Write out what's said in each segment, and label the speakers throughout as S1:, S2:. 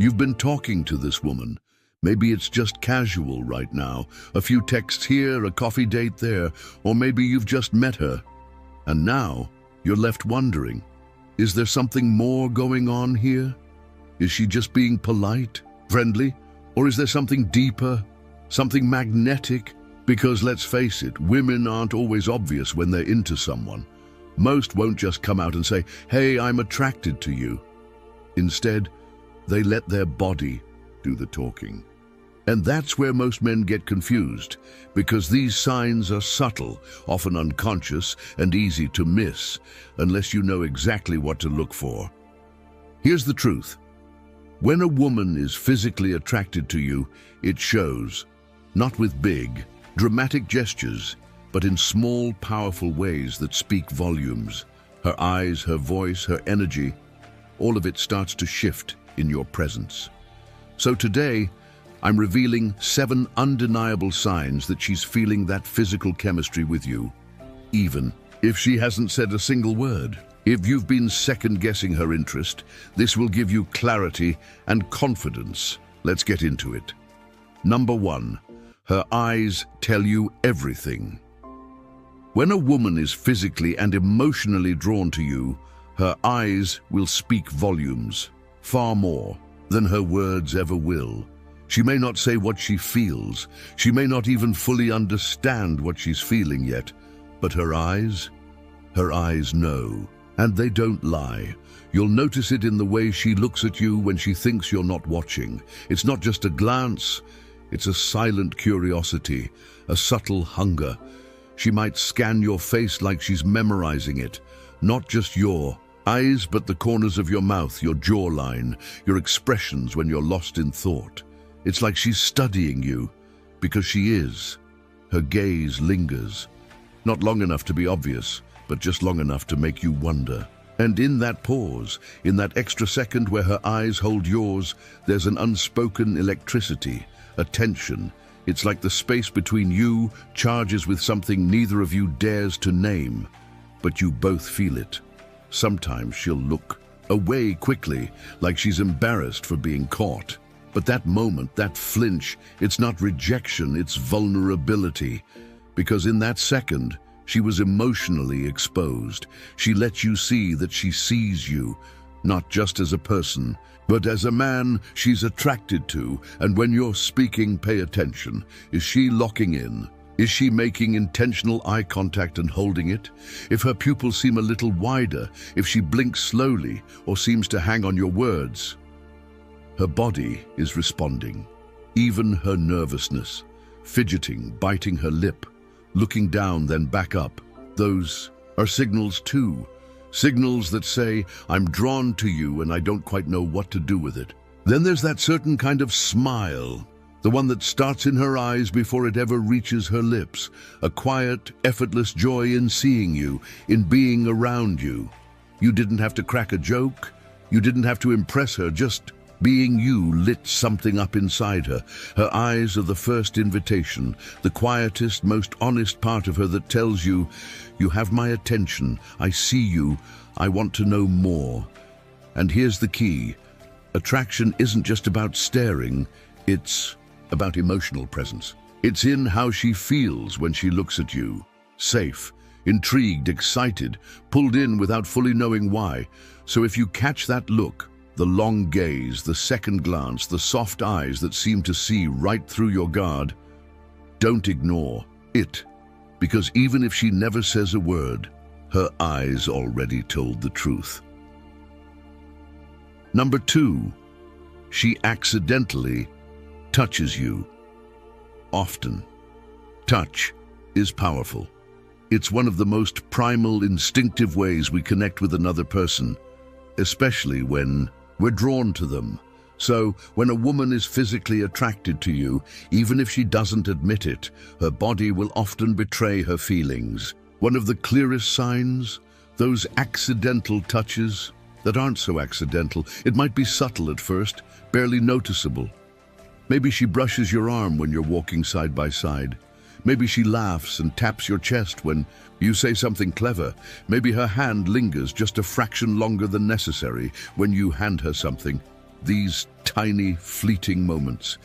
S1: You've been talking to this woman. Maybe it's just casual right now, a few texts here, a coffee date there, or maybe you've just met her. And now you're left wondering, is there something more going on here? Is she just being polite, friendly, or is there something deeper, something magnetic? Because let's face it, women aren't always obvious when they're into someone. Most won't just come out and say, "Hey, I'm attracted to you." Instead, they let their body do the talking. And that's where most men get confused, because these signs are subtle, often unconscious, and easy to miss, unless you know exactly what to look for. Here's the truth. When a woman is physically attracted to you, it shows, not with big, dramatic gestures, but in small, powerful ways that speak volumes. Her eyes, her voice, her energy, all of it starts to shift in your presence. So today, I'm revealing 7 undeniable signs that she's feeling that physical chemistry with you, even if she hasn't said a single word. If you've been second-guessing her interest, this will give you clarity and confidence. Let's get into it. Number 1, her eyes tell you everything. When a woman is physically and emotionally drawn to you, her eyes will speak volumes, far more than her words ever will. She may not say what she feels, she may not even fully understand what she's feeling yet, but her eyes know, and they don't lie. You'll notice it in the way she looks at you when she thinks you're not watching. It's not just a glance, it's a silent curiosity, a subtle hunger. She might scan your face like she's memorizing it, not just your eyes, but the corners of your mouth, your jawline, your expressions when you're lost in thought. It's like she's studying you, because she is. Her gaze lingers, not long enough to be obvious, but just long enough to make you wonder. And in that pause, in that extra second where her eyes hold yours, there's an unspoken electricity, a tension. It's like the space between you charges with something neither of you dares to name, but you both feel it. Sometimes she'll look away quickly, like she's embarrassed for being caught. But that moment, that flinch, it's not rejection, it's vulnerability. Because in that second, she was emotionally exposed. She let you see that she sees you, not just as a person, but as a man she's attracted to. And when you're speaking, pay attention. Is she locking in? Is she making intentional eye contact and holding it? If her pupils seem a little wider, if she blinks slowly or seems to hang on your words, her body is responding. Even her nervousness, fidgeting, biting her lip, looking down then back up, those are signals too. Signals that say, I'm drawn to you and I don't quite know what to do with it. Then there's that certain kind of smile, the one that starts in her eyes before it ever reaches her lips, a quiet, effortless joy in seeing you, in being around you. You didn't have to crack a joke, you didn't have to impress her, just being you lit something up inside her. Her eyes are the first invitation, the quietest, most honest part of her that tells you, you have my attention, I see you, I want to know more. And here's the key. Attraction isn't just about staring, it's about emotional presence. It's in how she feels when she looks at you. Safe, intrigued, excited, pulled in without fully knowing why. So if you catch that look, the long gaze, the second glance, the soft eyes that seem to see right through your guard, don't ignore it, because even if she never says a word, her eyes already told the truth. Number 2, she accidentally touches you. Often. Touch is powerful. It's one of the most primal, instinctive ways we connect with another person, especially when we're drawn to them. So, when a woman is physically attracted to you, even if she doesn't admit it, her body will often betray her feelings. One of the clearest signs, those accidental touches that aren't so accidental. It might be subtle at first, barely noticeable. Maybe she brushes your arm when you're walking side by side. Maybe she laughs and taps your chest when you say something clever. Maybe her hand lingers just a fraction longer than necessary when you hand her something. These tiny, fleeting moments,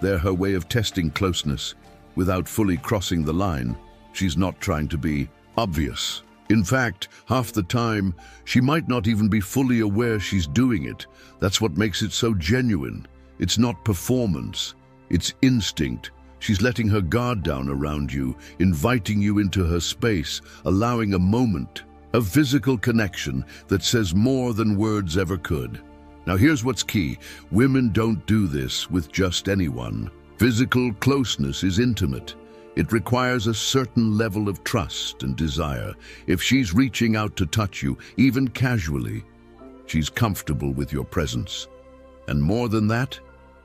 S1: they're her way of testing closeness without fully crossing the line. She's not trying to be obvious. In fact, half the time, she might not even be fully aware she's doing it. That's what makes it so genuine. It's not performance, it's instinct. She's letting her guard down around you, inviting you into her space, allowing a moment of physical connection that says more than words ever could. Now here's what's key. Women don't do this with just anyone. Physical closeness is intimate. It requires a certain level of trust and desire. If she's reaching out to touch you, even casually, she's comfortable with your presence. And more than that,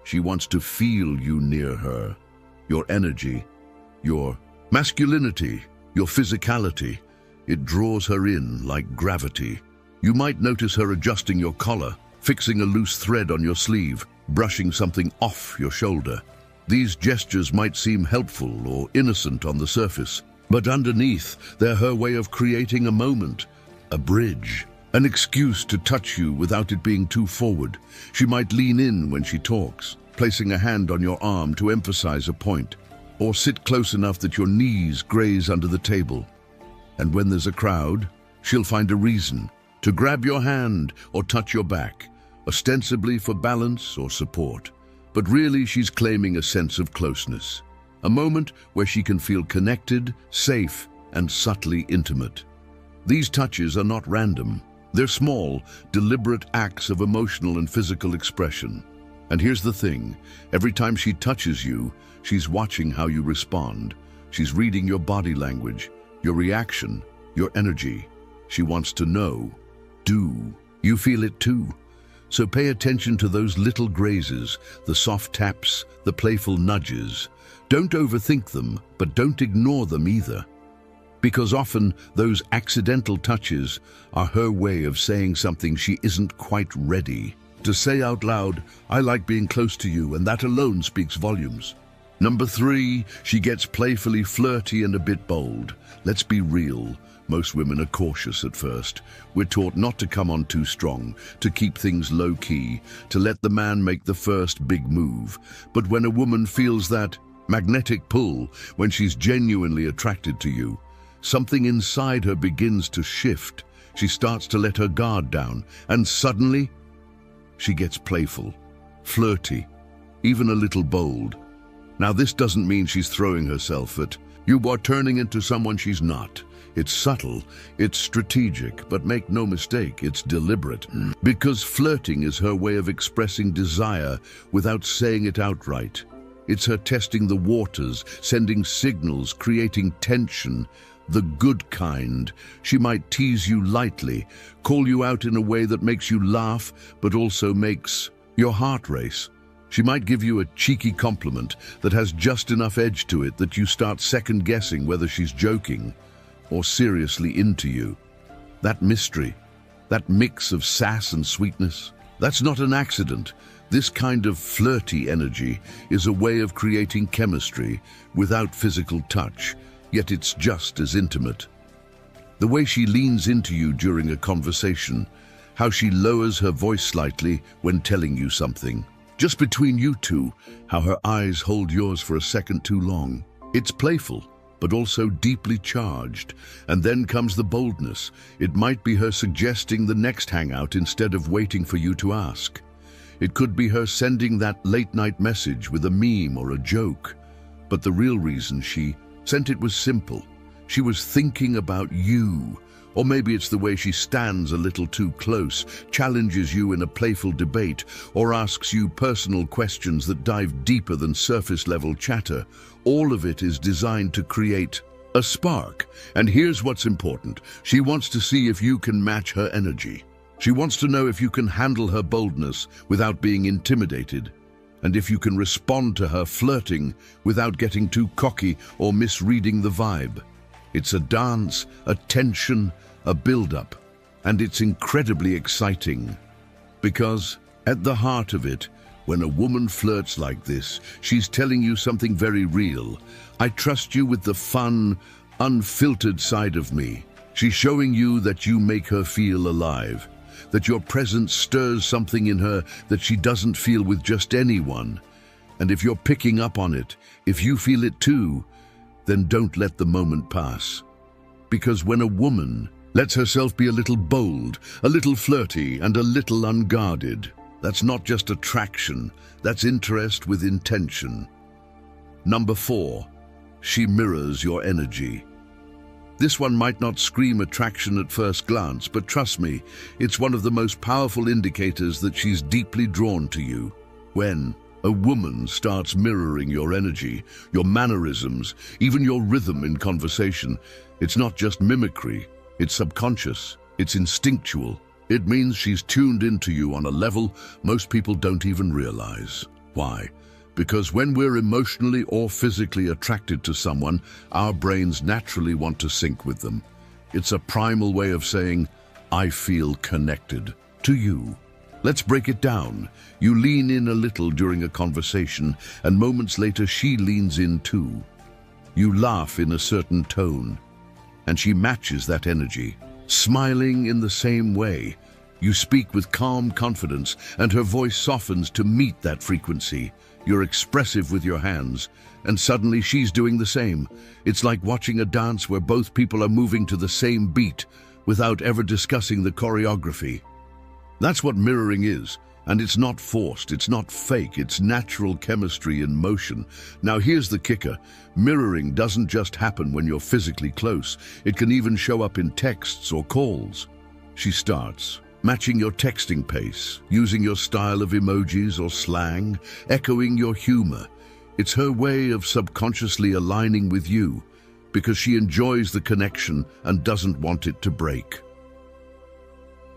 S1: she wants to feel you near her. Your energy, your masculinity, your physicality. It draws her in like gravity. You might notice her adjusting your collar, fixing a loose thread on your sleeve, brushing something off your shoulder. These gestures might seem helpful or innocent on the surface, but underneath, they're her way of creating a moment, a bridge, an excuse to touch you without it being too forward. She might lean in when she talks, placing a hand on your arm to emphasize a point, or sit close enough that your knees graze under the table. And when there's a crowd, she'll find a reason to grab your hand or touch your back, ostensibly for balance or support. But really, she's claiming a sense of closeness, a moment where she can feel connected, safe, and subtly intimate. These touches are not random. They're small, deliberate acts of emotional and physical expression. And here's the thing, every time she touches you, she's watching how you respond. She's reading your body language, your reaction, your energy. She wants to know, do you feel it too? So pay attention to those little grazes, the soft taps, the playful nudges. Don't overthink them, but don't ignore them either. Because often those accidental touches are her way of saying something she isn't quite ready to say out loud. I like being close to you, and that alone speaks volumes. Number 3, she gets playfully flirty and a bit bold. Let's be real. Most women are cautious at first. We're taught not to come on too strong, to keep things low-key, to let the man make the first big move. But when a woman feels that magnetic pull, when she's genuinely attracted to you, something inside her begins to shift. She starts to let her guard down, and suddenly, she gets playful, flirty, even a little bold. Now, this doesn't mean she's throwing herself at you or turning into someone she's not. It's subtle, it's strategic, but make no mistake, it's deliberate. Because flirting is her way of expressing desire without saying it outright. It's her testing the waters, sending signals, creating tension, the good kind. She might tease you lightly, call you out in a way that makes you laugh, but also makes your heart race. She might give you a cheeky compliment that has just enough edge to it that you start second-guessing whether she's joking or seriously into you. That mystery, that mix of sass and sweetness, that's not an accident. This kind of flirty energy is a way of creating chemistry without physical touch, yet it's just as intimate. The way she leans into you during a conversation, how she lowers her voice slightly when telling you something. Just between you two, how her eyes hold yours for a second too long. It's playful, but also deeply charged. And then comes the boldness. It might be her suggesting the next hangout instead of waiting for you to ask. It could be her sending that late-night message with a meme or a joke. But the real reason she sent it was simple. She was thinking about you. Or maybe it's the way she stands a little too close, challenges you in a playful debate, or asks you personal questions that dive deeper than surface-level chatter. All of it is designed to create a spark. And here's what's important. She wants to see if you can match her energy. She wants to know if you can handle her boldness without being intimidated, and if you can respond to her flirting without getting too cocky or misreading the vibe. It's a dance, a tension, a build-up, and it's incredibly exciting. Because at the heart of it, when a woman flirts like this, she's telling you something very real. I trust you with the fun, unfiltered side of me. She's showing you that you make her feel alive, that your presence stirs something in her that she doesn't feel with just anyone. And if you're picking up on it, if you feel it too, then don't let the moment pass. Because when a woman lets herself be a little bold, a little flirty, and a little unguarded, that's not just attraction, that's interest with intention. Number 4, she mirrors your energy. This one might not scream attraction at first glance, but trust me, it's one of the most powerful indicators that she's deeply drawn to you. When a woman starts mirroring your energy, your mannerisms, even your rhythm in conversation, it's not just mimicry, it's subconscious, it's instinctual. It means she's tuned into you on a level most people don't even realize. Why? Because when we're emotionally or physically attracted to someone, our brains naturally want to sync with them. It's a primal way of saying, I feel connected to you. Let's break it down. You lean in a little during a conversation, and moments later she leans in too. You laugh in a certain tone, and she matches that energy, smiling in the same way. You speak with calm confidence, and her voice softens to meet that frequency. You're expressive with your hands, and suddenly she's doing the same. It's like watching a dance where both people are moving to the same beat without ever discussing the choreography. That's what mirroring is, and it's not forced, it's not fake, it's natural chemistry in motion. Now here's the kicker. Mirroring doesn't just happen when you're physically close. It can even show up in texts or calls. She starts matching your texting pace, using your style of emojis or slang, echoing your humor. It's her way of subconsciously aligning with you because she enjoys the connection and doesn't want it to break.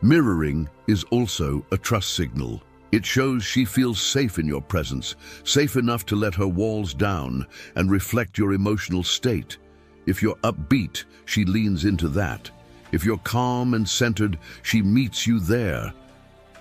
S1: Mirroring is also a trust signal. It shows she feels safe in your presence, safe enough to let her walls down and reflect your emotional state. If you're upbeat, she leans into that. If you're calm and centered, she meets you there.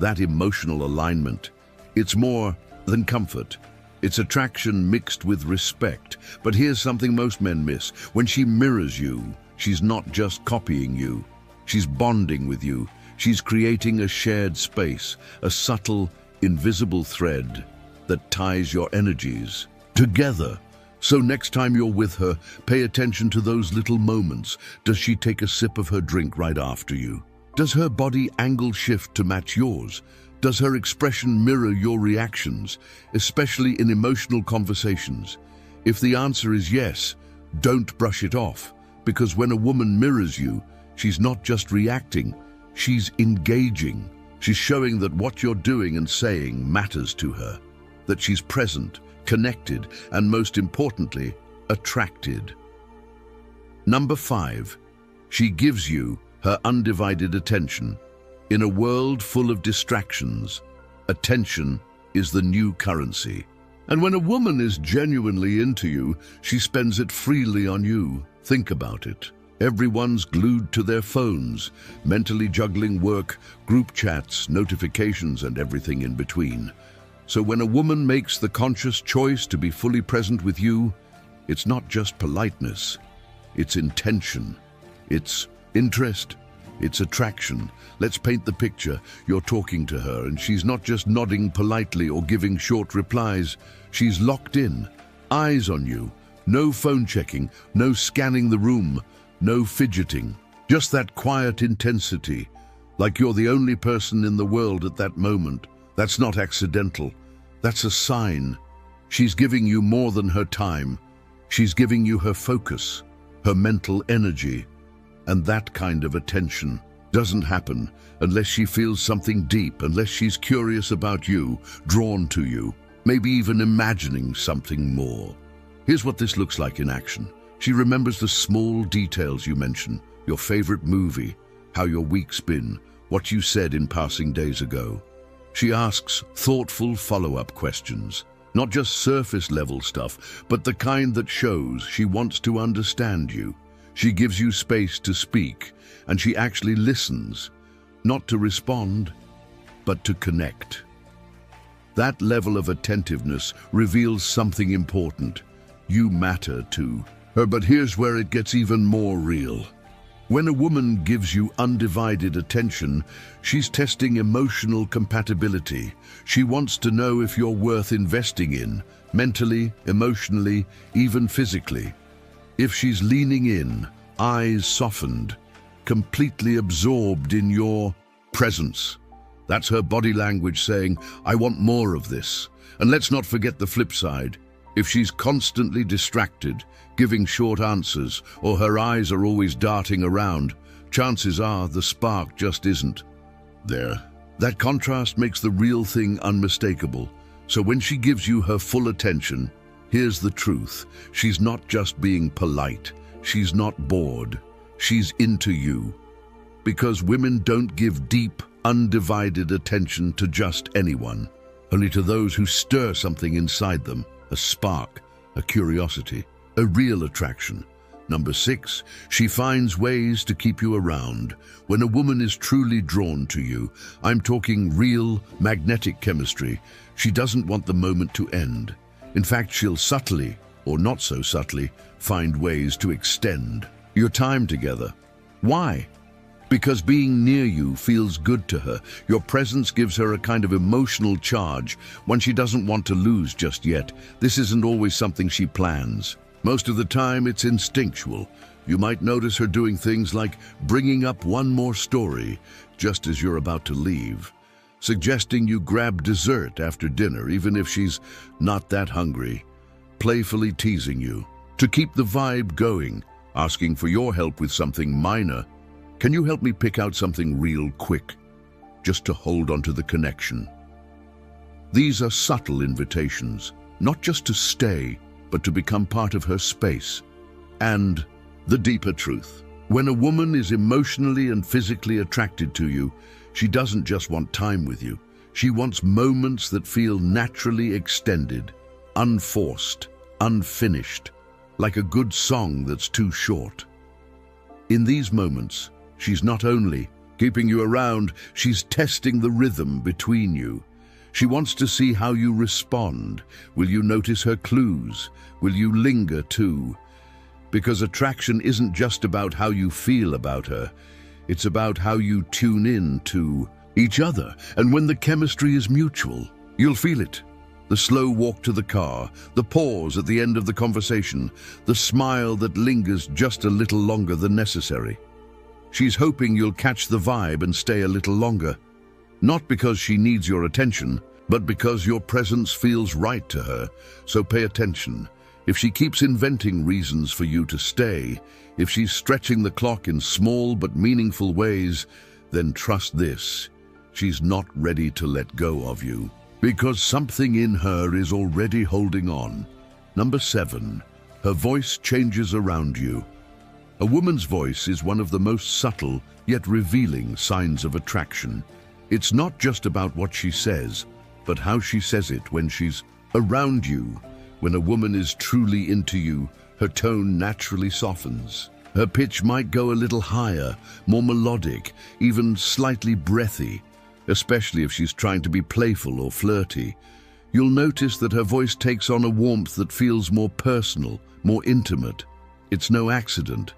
S1: That emotional alignment, it's more than comfort. It's attraction mixed with respect. But here's something most men miss. When she mirrors you, she's not just copying you. She's bonding with you. She's creating a shared space, a subtle, invisible thread that ties your energies together. So next time you're with her, pay attention to those little moments. Does she take a sip of her drink right after you? Does her body angle shift to match yours? Does her expression mirror your reactions, especially in emotional conversations? If the answer is yes, don't brush it off, because when a woman mirrors you, she's not just reacting, she's engaging. She's showing that what you're doing and saying matters to her, that she's present, connected, and most importantly, attracted. Number 5, she gives you her undivided attention. In a world full of distractions, attention is the new currency. And when a woman is genuinely into you, she spends it freely on you. Think about it. Everyone's glued to their phones, mentally juggling work, group chats, notifications, and everything in between. So when a woman makes the conscious choice to be fully present with you, it's not just politeness, it's intention, it's interest, it's attraction. Let's paint the picture. You're talking to her and she's not just nodding politely or giving short replies. She's locked in, eyes on you, no phone checking, no scanning the room, no fidgeting. Just that quiet intensity, like you're the only person in the world at that moment. That's not accidental. That's a sign. She's giving you more than her time. She's giving you her focus, her mental energy. And that kind of attention doesn't happen unless she feels something deep, unless she's curious about you, drawn to you, maybe even imagining something more. Here's what this looks like in action. She remembers the small details you mention, your favorite movie, how your week's been, what you said in passing days ago. She asks thoughtful follow-up questions, not just surface-level stuff, but the kind that shows she wants to understand you. She gives you space to speak, and she actually listens, not to respond, but to connect. That level of attentiveness reveals something important. You matter to her, but here's where it gets even more real. When a woman gives you undivided attention, she's testing emotional compatibility. She wants to know if you're worth investing in, mentally, emotionally, even physically. If she's leaning in, eyes softened, completely absorbed in your presence, that's her body language saying, I want more of this. And let's not forget the flip side. If she's constantly distracted, giving short answers, or her eyes are always darting around, chances are the spark just isn't there. That contrast makes the real thing unmistakable. So when she gives you her full attention, here's the truth. She's not just being polite. She's not bored. She's into you. Because women don't give deep, undivided attention to just anyone, only to those who stir something inside them, a spark, a curiosity, a real attraction. Number 6, she finds ways to keep you around. When a woman is truly drawn to you, I'm talking real magnetic chemistry, she doesn't want the moment to end. In fact, she'll subtly, or not so subtly, find ways to extend your time together. Why? Because being near you feels good to her. Your presence gives her a kind of emotional charge, one she doesn't want to lose just yet. This isn't always something she plans. Most of the time, it's instinctual. You might notice her doing things like bringing up one more story just as you're about to leave, suggesting you grab dessert after dinner, even if she's not that hungry, playfully teasing you. To keep the vibe going, asking for your help with something minor. Can you help me pick out something real quick, just to hold onto the connection? These are subtle invitations, not just to stay, but to become part of her space. And the deeper truth. When a woman is emotionally and physically attracted to you, she doesn't just want time with you. She wants moments that feel naturally extended, unforced, unfinished, like a good song that's too short. In these moments, she's not only keeping you around, she's testing the rhythm between you. She wants to see how you respond. Will you notice her clues? Will you linger too? Because attraction isn't just about how you feel about her. It's about how you tune in to each other. And when the chemistry is mutual, you'll feel it. The slow walk to the car, the pause at the end of the conversation, the smile that lingers just a little longer than necessary. She's hoping you'll catch the vibe and stay a little longer. Not because she needs your attention, but because your presence feels right to her. So pay attention. If she keeps inventing reasons for you to stay, if she's stretching the clock in small but meaningful ways, then trust this. She's not ready to let go of you, because something in her is already holding on. Number 7, her voice changes around you. A woman's voice is one of the most subtle yet revealing signs of attraction. It's not just about what she says, but how she says it when she's around you. When a woman is truly into you, her tone naturally softens. Her pitch might go a little higher, more melodic, even slightly breathy, especially if she's trying to be playful or flirty. You'll notice that her voice takes on a warmth that feels more personal, more intimate. It's no accident.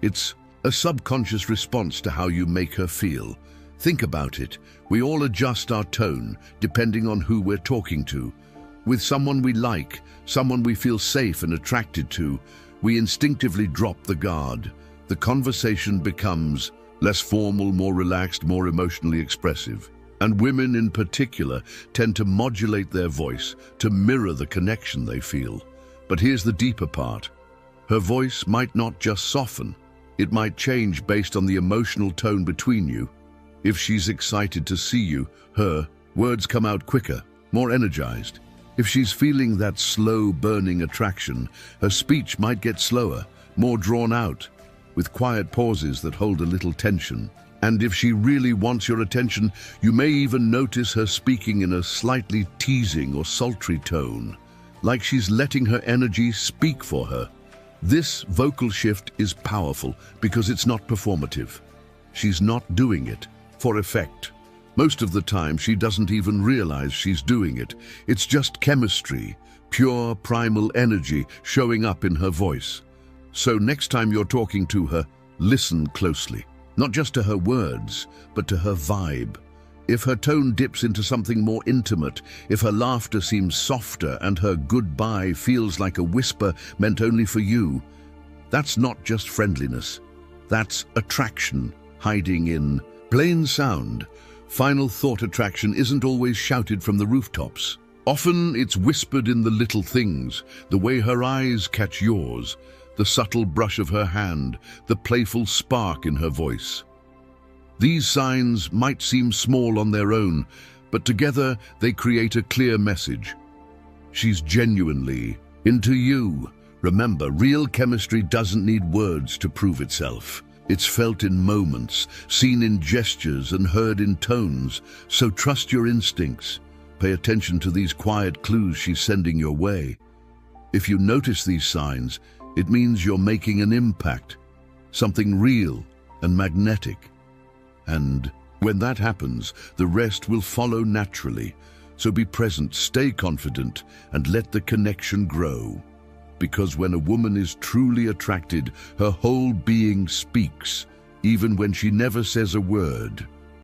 S1: It's a subconscious response to how you make her feel. Think about it. We all adjust our tone depending on who we're talking to. With someone we like, someone we feel safe and attracted to, we instinctively drop the guard. The conversation becomes less formal, more relaxed, more emotionally expressive. And women in particular tend to modulate their voice to mirror the connection they feel. But here's the deeper part. Her voice might not just soften. It might change based on the emotional tone between you. If she's excited to see you, her words come out quicker, more energized. If she's feeling that slow burning attraction, her speech might get slower, more drawn out, with quiet pauses that hold a little tension. And if she really wants your attention, you may even notice her speaking in a slightly teasing or sultry tone, like she's letting her energy speak for her. This vocal shift is powerful because it's not performative. She's not doing it for effect. Most of the time, she doesn't even realize she's doing it. It's just chemistry, pure primal energy showing up in her voice. So next time you're talking to her, Listen closely, not just to her words, but to her vibe. If her tone dips into something more intimate, if her laughter seems softer and her goodbye feels like a whisper meant only for you, that's not just friendliness. That's attraction hiding in plain sound. Final thought attraction isn't always shouted from the rooftops. Often it's whispered in the little things, the way her eyes catch yours, the subtle brush of her hand, the playful spark in her voice. These signs might seem small on their own, but together they create a clear message. She's genuinely into you. Remember, real chemistry doesn't need words to prove itself. It's felt in moments, seen in gestures and heard in tones. So trust your instincts. Pay attention to these quiet clues she's sending your way. If you notice these signs, it means you're making an impact, something real and magnetic. And when that happens, the rest will follow naturally. So be present, stay confident, and let the connection grow. Because when a woman is truly attracted, her whole being speaks, even when she never says a word.